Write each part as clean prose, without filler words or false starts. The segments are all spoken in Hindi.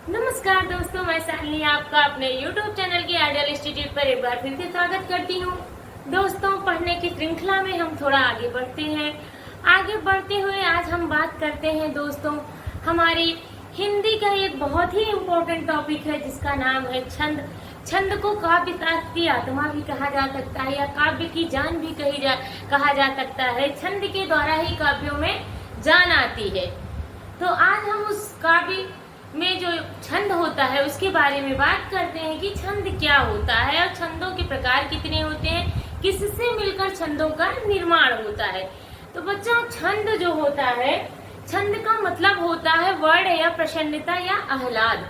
नमस्कार दोस्तों, मैं शालिनी आपका अपने YouTube चैनल की आइडियल इंस्टीट्यूट पर एक बार फिर से स्वागत करती हूँ। दोस्तों, पढ़ने की श्रृंखला में हम थोड़ा आगे बढ़ते हैं। आगे बढ़ते हुए आज हम बात करते हैं दोस्तों, हमारी हिंदी का एक बहुत ही इम्पोर्टेंट टॉपिक है जिसका नाम है छंद। छंद को काव्य शास्त्र की आत्मा भी कहा जा सकता है या काव्य की जान भी कहा जा सकता है। छंद के द्वारा ही काव्यों में जान आती है। तो आज हम उस काव्य में जो छंद होता है उसके बारे में बात करते हैं कि छंद क्या होता है और छंदों के प्रकार कितने होते हैं, किससे मिलकर छंदों का निर्माण होता है। तो बच्चों, छंद जो होता है, छंद का मतलब होता है वर्ण या प्रसन्नता या आह्लाद।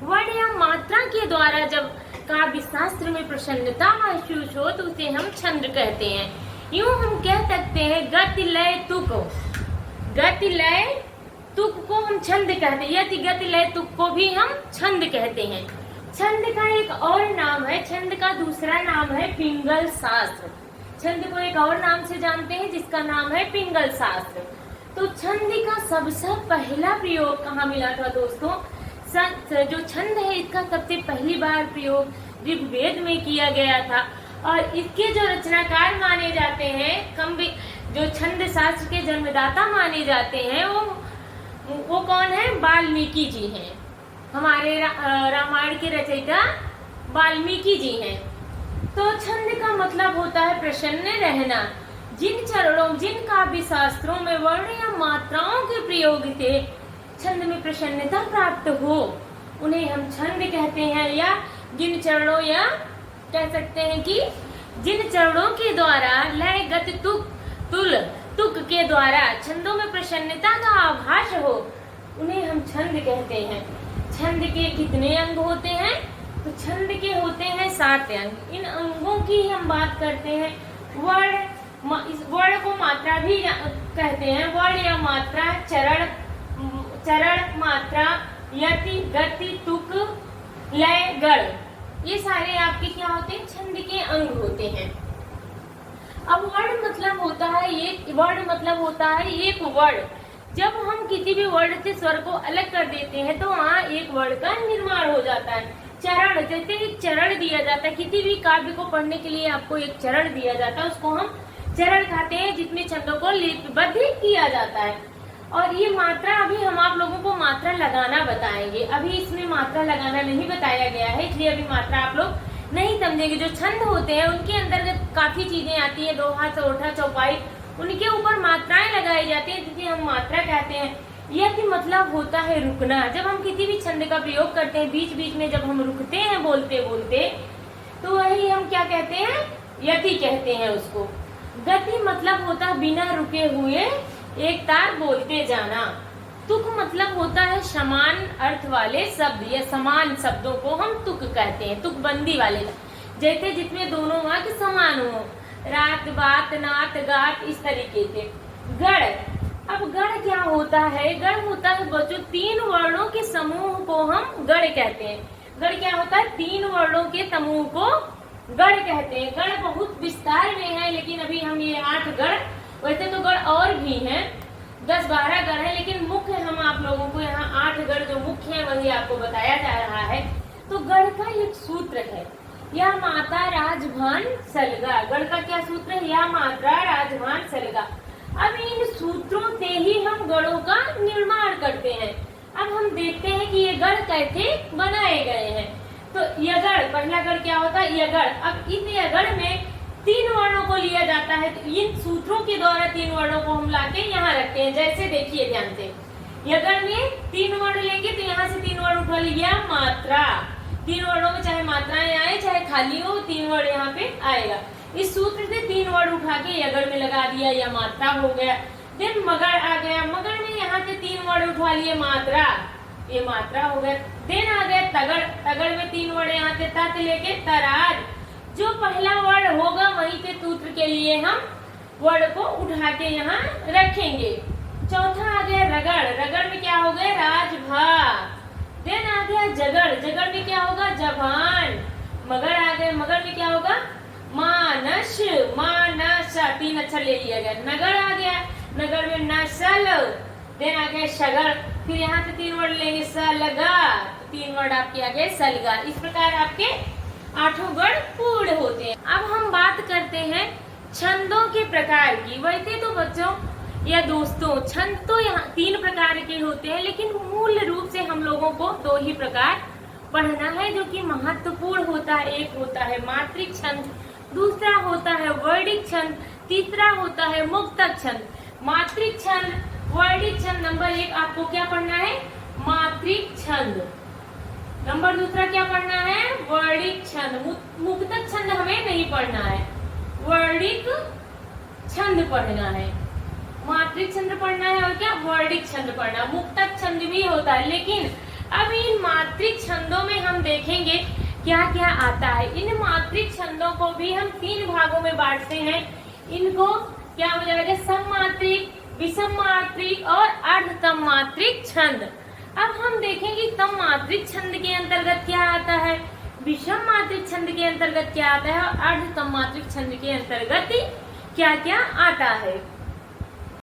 वर्ण या मात्रा के द्वारा जब काव्य शास्त्र में प्रसन्नता महसूस हो तो उसे हम छंद कहते हैं। यूं हम कह सकते हैं गति लय तुक। गति लय तुक को हम छंद कहते हैं, यदि गति लय तुक को भी हम छंद कहते हैं। छंद का एक और नाम है, छंद का दूसरा नाम है पिंगल शास्त्र। छंद को एक और नाम से जानते हैं जिसका नाम है पिंगल शास्त्र। तो छंद का सबसे पहला प्रयोग कहाँ मिला था दोस्तों? जो छंद है इसका सबसे पहली बार प्रयोग ऋग्वेद में किया गया था और इसके जो रचनाकार माने जाते हैं, जो छंद शास्त्र के जन्मदाता माने जाते हैं, वो कौन है? वाल्मीकि जी हैं। हमारे रामायण के रचयिता वाल्मीकि जी हैं। तो छंद का मतलब होता है प्रसन्न रहना। जिन काव्य शास्त्रों में वर्ण या मात्राओं के प्रयोग से छंद में प्रसन्नता प्राप्त हो उन्हें हम छंद कहते हैं। या जिन चरणों, या कह सकते हैं कि जिन चरणों के द्वारा लय गति तुक के द्वारा छंदों में प्रसन्नता का आभास हो उन्हें हम छंद कहते हैं। छंद के कितने अंग होते हैं? तो छंद के होते हैं 7 अंग। इन अंगों की हम बात करते हैं। वर्ण को मात्रा भी कहते हैं। वर्ण या मात्रा, चरण मात्रा, यति, गति, तुक, लय, गढ़, ये सारे आपके क्या होते हैं? छंद के अंग होते हैं। अब वर्ण मतलब होता है एक वर्ण। जब हम किसी भी वर्ण से स्वर को अलग कर देते हैं तो वहाँ एक वर्ण का निर्माण हो जाता है। चरण, जैसे एक चरण दिया जाता है, किसी भी काव्य को पढ़ने के लिए आपको एक चरण दिया जाता है, उसको हम चरण कहते हैं, जिसमें छंदों को लिपिबद्ध किया जाता है। और ये मात्रा, अभी हम आप लोगों को मात्रा लगाना बताएंगे। अभी इसमें मात्रा लगाना नहीं बताया गया है, इसलिए अभी मात्रा आप लोग नहीं समझेंगे। जो छंद होते हैं उनके अंतर्गत काफी चीजें आती है, दोहा, चौठा, चौपाई, उनके ऊपर मात्राएं लगाई जाती है, जिसे हम मात्रा कहते हैं। यति मतलब होता है रुकना। जब हम किसी भी छंद का प्रयोग करते हैं, बीच बीच में जब हम रुकते हैं बोलते बोलते, तो वही हम क्या कहते हैं? यति कहते हैं उसको। गति मतलब होता है बिना रुके हुए एक तार बोलते जाना। तुक मतलब होता है समान अर्थ वाले शब्द या समान शब्दों को हम तुक कहते हैं। तुकबंदी वाले, जैसे जिसमें दोनों वाक्य समान हो, रात, बात, नात, गात, इस तरीके से। गढ़, अब गढ़ क्या होता है? गढ़ होता है बच्चों 3 वर्णों के समूह को हम गढ़ कहते हैं। गढ़ क्या होता है? 3 वर्णों के समूह को गढ़ कहते हैं। गढ़ बहुत विस्तार में है, लेकिन अभी हम ये 8 गढ़, वैसे तो गढ़ और भी हैं, 10-12 गढ़ है, लेकिन मुख्य हम आप लोगों को यहाँ 8 गढ़ जो मुख्य है वही आपको बताया जा रहा है। तो गढ़ का एक सूत्र है, या माता राजभान सलगा। गढ़ का क्या सूत्र है? या मात्रा राजभान सलगा। अब इन सूत्रों से ही हम गढ़ों का निर्माण करते हैं। अब हम देखते हैं कि ये गढ़ कैसे बनाए गए हैं। तो यगढ़, पहला गढ़ क्या होता है? यगढ़। अब इस यगढ़ में 3 वर्णों को लिया जाता है, तो इन सूत्रों के द्वारा 3 वर्णों को हम लाके यहाँ रखते हैं। जैसे देखिए ध्यान से, यगढ़ में 3 वर्ण लेंगे तो यहाँ से 3 वर्ण उठा लिया, मात्रा। 3 वर्णों में चाहे मात्राएं आए चाहे खाली हो, 3 वर्ण यहाँ पे आएगा। इस सूत्र से 3 वर्ण उठा के यगढ़ में लगा दिया, या मात्रा हो गया। देन मगढ़ आ गया, मगढ़ में यहाँ से 3 वर्ण उठा लिए, मात्रा, ये मात्रा हो गया। देन आ गया तगड़, तगड़ में 3 वर्ण यहाँ से तत् लेके तराज। जो पहला वर्ण होगा वहीं से सूत्र के लिए हम वर्ण को उठा के यहाँ रखेंगे। चौथा आ गया रगड़, रगड़ में क्या हो गया? राजभा। देन आ गया जगड़, जगड़ में क्या होगा? जबान। मगड़ आ गया, मगड़ में क्या होगा? मानस, मानस, 3 अक्षर ले लिया गया। नगड़ आ गया, नगड़ में नसल। देन आ गया शगड़, फिर यहाँ से 3 वर्ड लेंगे, स लगा, 3 वर्ड आपके आ गए सलगा। इस प्रकार आपके 8 गण पूर्ण होते हैं। अब हम बात करते हैं छंदों के प्रकार की। वैसे तो बच्चों या दोस्तों छंद तो यहाँ 3 प्रकार के होते हैं, लेकिन मूल रूप से हम लोगों को 2 ही प्रकार पढ़ना है जो कि महत्वपूर्ण होता है। एक होता है मात्रिक छंद, दूसरा होता है वर्णिक छंद, तीसरा होता है मुक्तक छंद। मात्रिक छंद, वर्णिक छंद, नंबर 1 आपको क्या पढ़ना है? मात्रिक छंद। नंबर दूसरा क्या पढ़ना है? वर्णिक छंद। मुक्तक छंद हमें नहीं पढ़ना है, वर्णिक छंद पढ़ना है। मात्रिक छंद पढ़ना है और क्या वर्णिक छंद पढ़ना। मुक्तक छंद भी होता है, लेकिन अब इन मात्रिक छंदों में हम देखेंगे क्या क्या आता है। इन मात्रिक छंदों को भी हम 3 भागों में बांटते हैं। इनको क्या हो जाएगा? सममात्रिक, विषम मात्रिक और अर्धतम मात्रिक छंद। अब हम देखेंगे तम मात्रिक छंद के अंतर्गत क्या आता है, विषम मात्रिक छंद के अंतर्गत क्या आता है और अर्धतम मात्रिक छंद के अंतर्गत क्या क्या आता है।